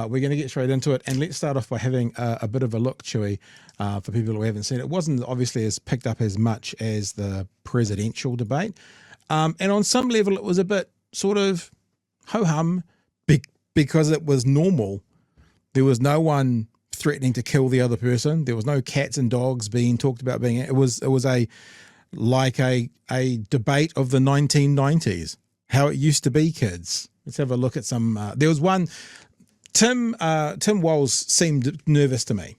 We're going to get straight into it, and let's start off by having a bit of a look, Chewy, for people who haven't seen it. It wasn't obviously as picked up as much as the presidential debate, and on some level it was a bit sort of ho-hum because it was normal. There was no one threatening to kill the other person. There was no cats and dogs being talked about being. It was a debate of the 1990s, how it used to be, kids. Let's have a look at some. There was one. Tim Walz seemed nervous to me.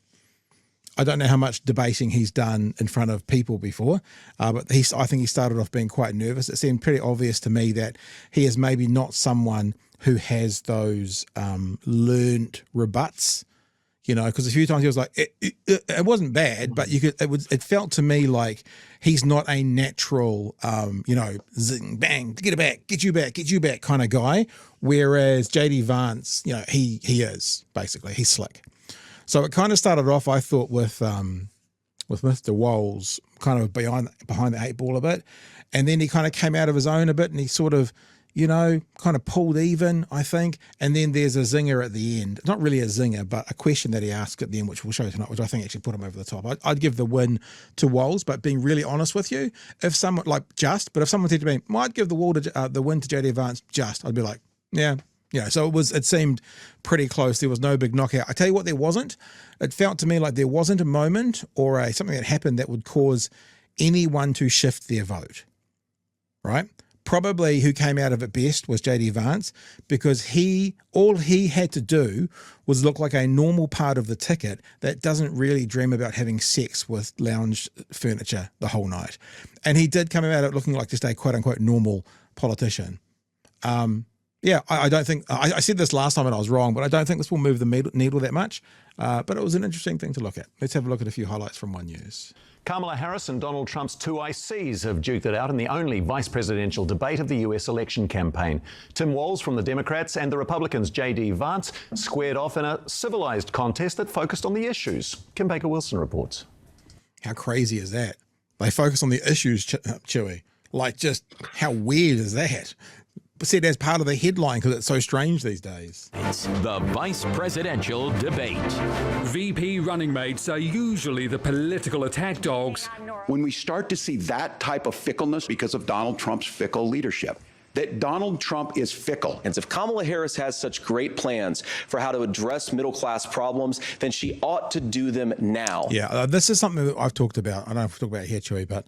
I don't know how much debating he's done in front of people before, but I think he started off being quite nervous. It seemed pretty obvious to me that he is maybe not someone who has those learned rebuts, because a few times he was like, it wasn't bad, but it felt to me like he's not a natural, zing, bang, get it back, get you back kind of guy. Whereas JD Vance, he is basically, he's slick. So it kind of started off, I thought, with Mr. Walz kind of behind the eight ball a bit. And then he kind of came out of his own a bit and he sort of, kind of pulled even, I think. And then there's a zinger at the end. Not really a zinger, but a question that he asked at the end, which we'll show you tonight, which I think actually put him over the top. I'd give the win to Walz, but being really honest with you, if someone said to me, I'd give the win to JD Vance just, I'd be like, yeah. So it seemed pretty close. There was no big knockout. I tell you what, there wasn't. It felt to me like there wasn't a moment or something that happened that would cause anyone to shift their vote, right? Probably who came out of it best was JD Vance, because all he had to do was look like a normal part of the ticket that doesn't really dream about having sex with lounge furniture the whole night. And he did come out of it looking like just a quote unquote normal politician. I don't think, I said this last time and I was wrong, but I don't think this will move the needle that much. But it was an interesting thing to look at. Let's have a look at a few highlights from One News. Kamala Harris and Donald Trump's two ICs have duked it out in the only vice presidential debate of the US election campaign. Tim Walz from the Democrats and the Republicans' JD Vance squared off in a civilized contest that focused on the issues. Kim Baker-Wilson reports. How crazy is that? They focus on the issues, Chewy. Like, just how weird is that? Said as part of the headline because it's so strange these days. It's the vice presidential debate. VP running mates are usually the political attack dogs. When we start to see that type of fickleness because of Donald Trump's fickle leadership, that Donald Trump is fickle. And if Kamala Harris has such great plans for how to address middle-class problems, then she ought to do them now. Yeah, this is something that I've talked about. I don't know if we'll talk about it here, Chewy, but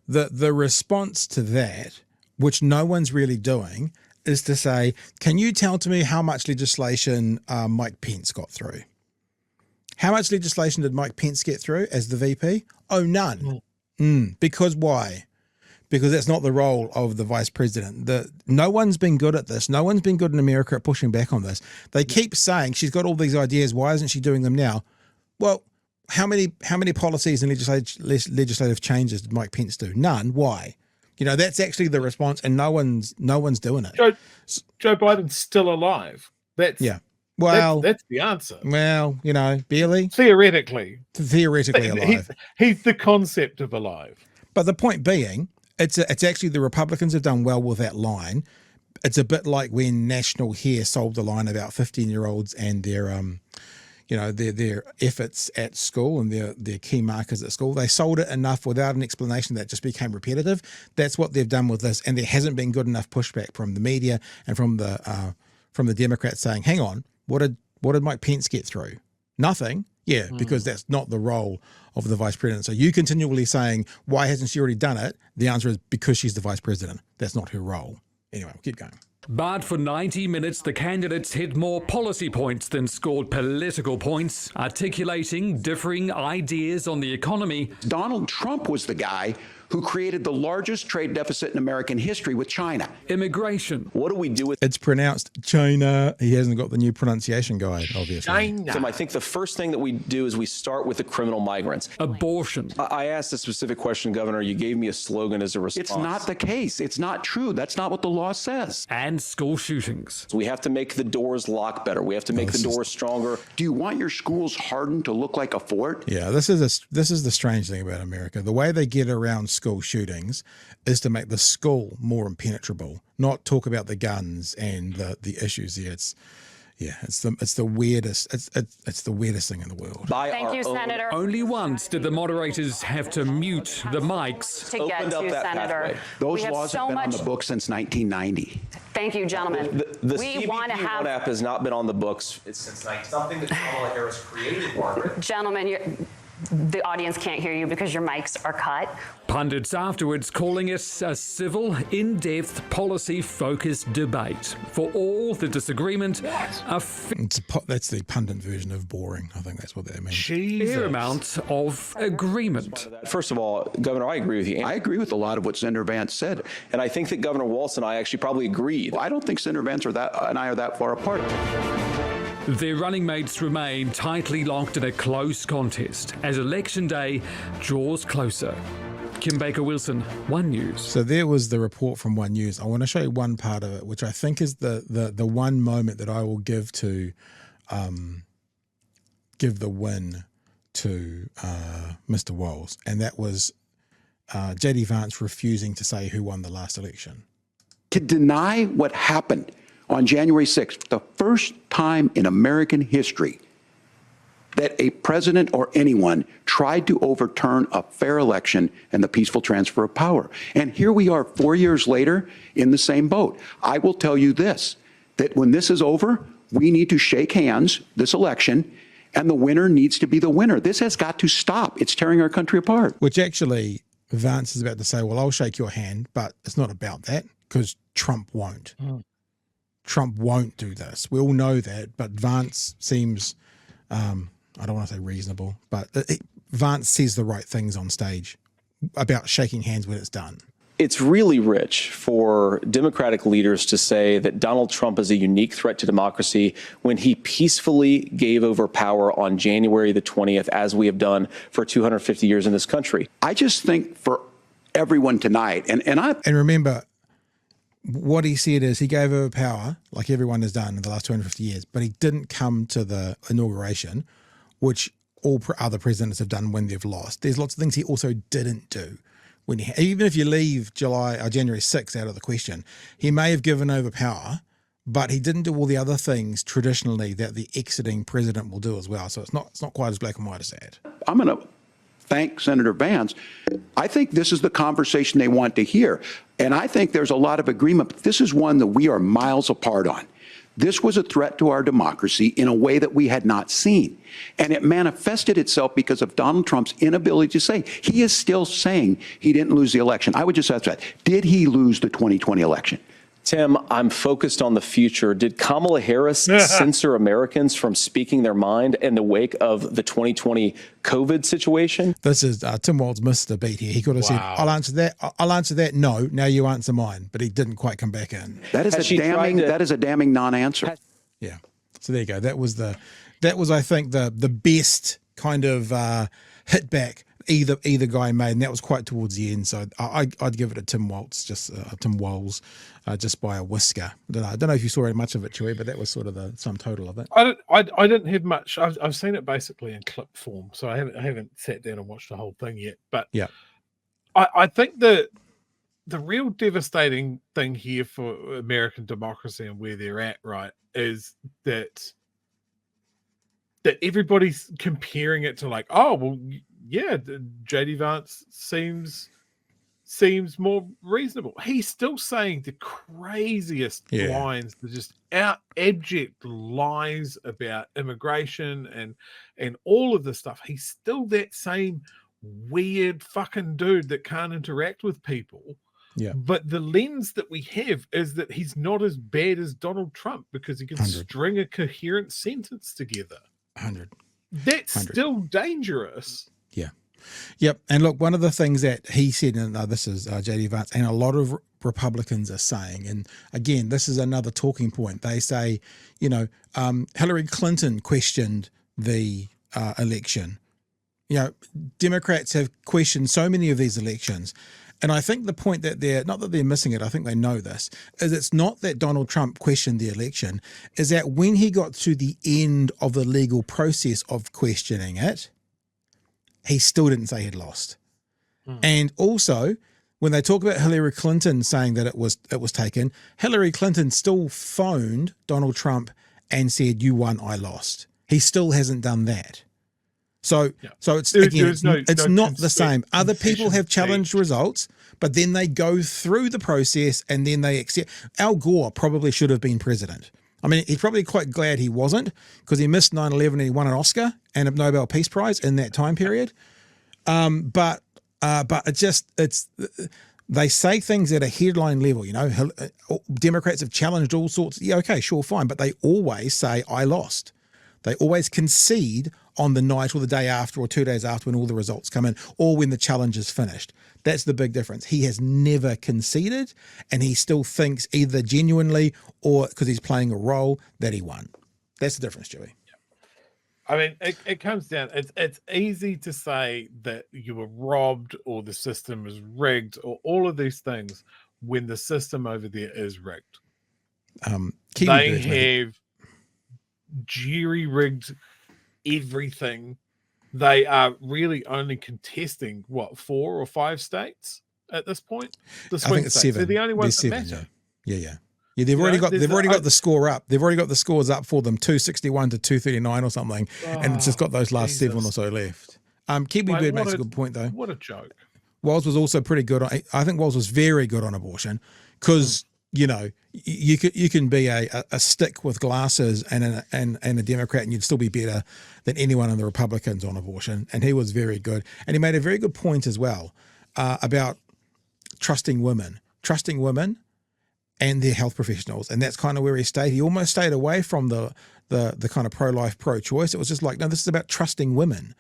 the response to that, which no one's really doing, is to say, can you tell to me how much legislation Mike Pence got through? How much legislation did Mike Pence get through as the VP? Oh, none. Because why? Because that's not the role of the vice president. No one's been good at this. No one's been good in America at pushing back on this. They keep saying she's got all these ideas. Why isn't she doing them now? Well, how many policies and legislative changes did Mike Pence do? None. Why? That's actually the response, and no one's doing it. Joe Biden's still alive. That's the answer. Well, barely. Theoretically alive. He's the concept of alive. But the point being, it's actually the Republicans have done well with that line. It's a bit like when National Hair sold the line about 15-year-olds and their their efforts at school and their key markers at school. They sold it enough without an explanation that just became repetitive. That's what they've done with this, and there hasn't been good enough pushback from the media and from the Democrats saying, "Hang on, what did Mike Pence get through? Nothing." Yeah, because that's not the role of the vice president. So you continually saying, "Why hasn't she already done it?" The answer is because she's the vice president. That's not her role. Anyway, we'll keep going. But for 90 minutes, the candidates hit more policy points than scored political points, articulating differing ideas on the economy. Donald Trump was the guy who created the largest trade deficit in American history with China. Immigration. What do we do with... It's pronounced China. He hasn't got the new pronunciation guide, obviously. China. So I think the first thing that we do is we start with the criminal migrants. Abortion. I asked a specific question, Governor. You gave me a slogan as a response. It's not the case. It's not true. That's not what the law says. And school shootings. So we have to make the doors lock better. We have to make the doors stronger. Do you want your schools hardened to look like a fort? Yeah, this is the strange thing about America. The way they get around school shootings is to make the school more impenetrable, not talk about the guns and the issues there. It's, Yeah, it's the weirdest. It's the weirdest thing in the world. Thank you, Senator. Only once did the moderators have to mute the mics. To get to, Senator. Those laws have been on the books since 1990. Thank you, gentlemen. The we want to have. CBP app has not been on the books. It's since something that Kamala Harris created, Margaret. Gentlemen, the audience can't hear you because your mics are cut. Pundits afterwards calling it a civil, in-depth, policy-focused debate. For all the disagreement, that's the pundit version of boring. I think that's what that means. Fair amount of agreement. First of all, Governor, I agree with you. I agree with a lot of what Senator Vance said. And I think that Governor Walz and I actually probably agreed. Well, I don't think Senator Vance and I are that far apart. Their running mates remain tightly locked in a close contest as Election Day draws closer. Kim Baker-Wilson, One News. So there was the report from One News. I want to show you one part of it, which I think is the one moment that I will give to give the win to Mr. Walz, and that was JD Vance refusing to say who won the last election. To deny what happened on January 6th, the first time in American history that a president or anyone tried to overturn a fair election and the peaceful transfer of power. And here we are 4 years later in the same boat. I will tell you this, that when this is over, we need to shake hands this election, and the winner needs to be the winner. This has got to stop. It's tearing our country apart. Which actually, Vance is about to say, well, I'll shake your hand, but it's not about that because Trump won't. Trump won't do this. We all know that, but Vance seems, I don't want to say reasonable, but Vance says the right things on stage about shaking hands when it's done. It's really rich for Democratic leaders to say that Donald Trump is a unique threat to democracy when he peacefully gave over power on January the 20th, as we have done for 250 years in this country. I just think for everyone tonight, and remember, what he said is he gave over power, like everyone has done in the last 250 years, but he didn't come to the inauguration, which all other presidents have done when they've lost. There's lots of things he also didn't do. Even if you leave January 6th out of the question, he may have given over power, but he didn't do all the other things traditionally that the exiting president will do as well. So it's not quite as black and white as that. I'm going to thank Senator Vance. I think this is the conversation they want to hear. And I think there's a lot of agreement, but this is one that we are miles apart on. This was a threat to our democracy in a way that we had not seen. And it manifested itself because of Donald Trump's inability to say. He is still saying he didn't lose the election. I would just ask that. Did he lose the 2020 election? Tim, I'm focused on the future. Did Kamala Harris censor Americans from speaking their mind in the wake of the 2020 COVID situation? This is Tim Walz missed a beat here. He could have said, I'll answer that. No, now you answer mine. But he didn't quite come back in. That is a damning non-answer. Yeah. So there you go. That was I think the best kind of hit back either guy made, and that was quite towards the end. So I'd give it to Tim Walz, just by a whisker. I don't know if you saw much of it, Chewy, but that was sort of the sum total of it. I didn't have much. I've seen it basically in clip form, so I haven't sat down and watched the whole thing yet. But yeah, I think the real devastating thing here for American democracy and where they're at, right, is that everybody's comparing it to like, oh well, yeah, JD Vance seems more reasonable. He's still saying the craziest lines, the just abject lies about immigration and all of this stuff. He's still that same weird fucking dude that can't interact with people. Yeah. But the lens that we have is that he's not as bad as Donald Trump because he can string a coherent sentence together. 100. That's still dangerous. Yeah. Yep. And look, one of the things that he said, and this is JD Vance, and a lot of Republicans are saying, and again, this is another talking point. They say, Hillary Clinton questioned the election. Democrats have questioned so many of these elections. And I think the point that not that they're missing it, I think they know this, is it's not that Donald Trump questioned the election, is that when he got to the end of the legal process of questioning it, he still didn't say he'd lost. And also, when they talk about Hillary Clinton saying that it was taken, Hillary Clinton still phoned Donald Trump and said, "You won, I lost." He still hasn't done that. So it's it's not the same. Other people have challenged results, but then they go through the process and then they accept. Al Gore probably should have been president. I mean, he's probably quite glad he wasn't, because he missed 9/11 and he won an Oscar and a Nobel Peace Prize in that time period. But they say things at a headline level, you know. Democrats have challenged all sorts. Yeah, okay, sure, fine. But they always say, I lost. They always concede on the night or the day after or 2 days after when all the results come in, or when the challenge is finished. That's the big difference. He has never conceded, and he still thinks, either genuinely or because he's playing a role, that he won. That's the difference, Joey. I mean, it comes down, it's easy to say that you were robbed or the system is rigged or all of these things when the system over there is rigged. They have jury-rigged everything. They are really only contesting, 4 or 5 states at this point? The swing states. 7. They're the only ones that matter. Yeah. Yeah, they've already got the score up. They've already got the scores up for them, 261 to 239 or something, and it's just got those last 7 or so left. Kiwi Bird makes a good point though. What a joke. Walz was also pretty good on. I think Walz was very good on abortion, because you know you can be a stick with glasses and a Democrat, and you'd still be better than anyone in the Republicans on abortion. And he was very good, and he made a very good point as well about trusting women and their health professionals. And that's kind of where he stayed. He almost stayed away from the kind of pro-life, pro-choice. It was just like, no, this is about trusting women.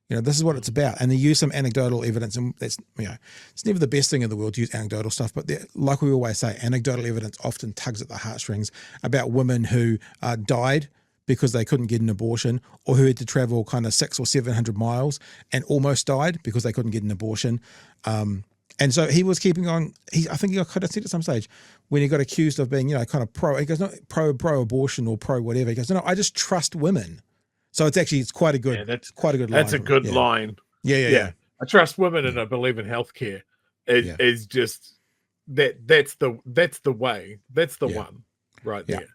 You know, this is what it's about. And they use some anecdotal evidence, and that's, you know, it's never the best thing in the world to use anecdotal stuff, but like we always say, anecdotal evidence often tugs at the heartstrings about women who died because they couldn't get an abortion, or who had to travel kind of 600 or 700 miles and almost died because they couldn't get an abortion. And so he was keeping on. I think he got kind of said at some stage when he got accused of being, you know, kind of pro. He goes, not pro abortion or pro whatever. He goes, no, I just trust women. So it's quite a good. That's quite a good line. That's a good line. Yeah. I trust women and I believe in healthcare. Is just that's the way. That's the one right there.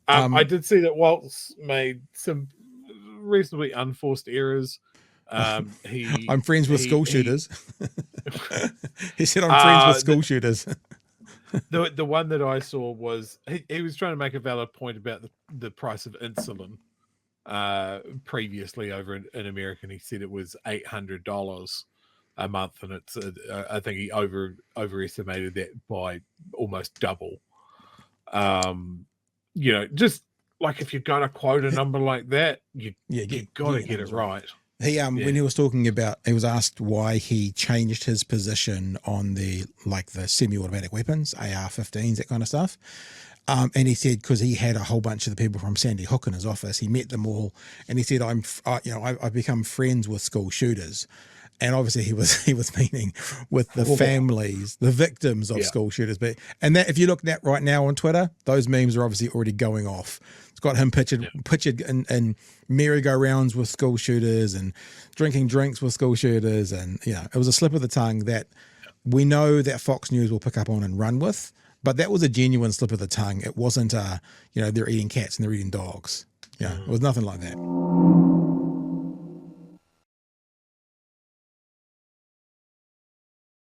I did see that Walz made some reasonably unforced errors. I'm friends with school shooters. He said, I'm friends with school shooters. The one that I saw was he was trying to make a valid point about the price of insulin previously over in America. And he said it was $800 a month, and it's I think he overestimated that by almost double. You know, just like if you're going to quote a number like that, you got to get it right. He when he was talking about, he was asked why he changed his position on the semi-automatic weapons, AR-15s, that kind of stuff. And he said because he had a whole bunch of the people from Sandy Hook in his office, he met them all, and he said, I've become friends with school shooters. And obviously he was meaning with the families, the victims of school shooters. But that, if you look at right now on Twitter, those memes are obviously already going off. It's got him pictured in merry-go-rounds with school shooters and drinking drinks with school shooters, and it was a slip of the tongue that we know that Fox News will pick up on and run with. But that was a genuine slip of the tongue. It wasn't they're eating cats and they're eating dogs. It was nothing like that.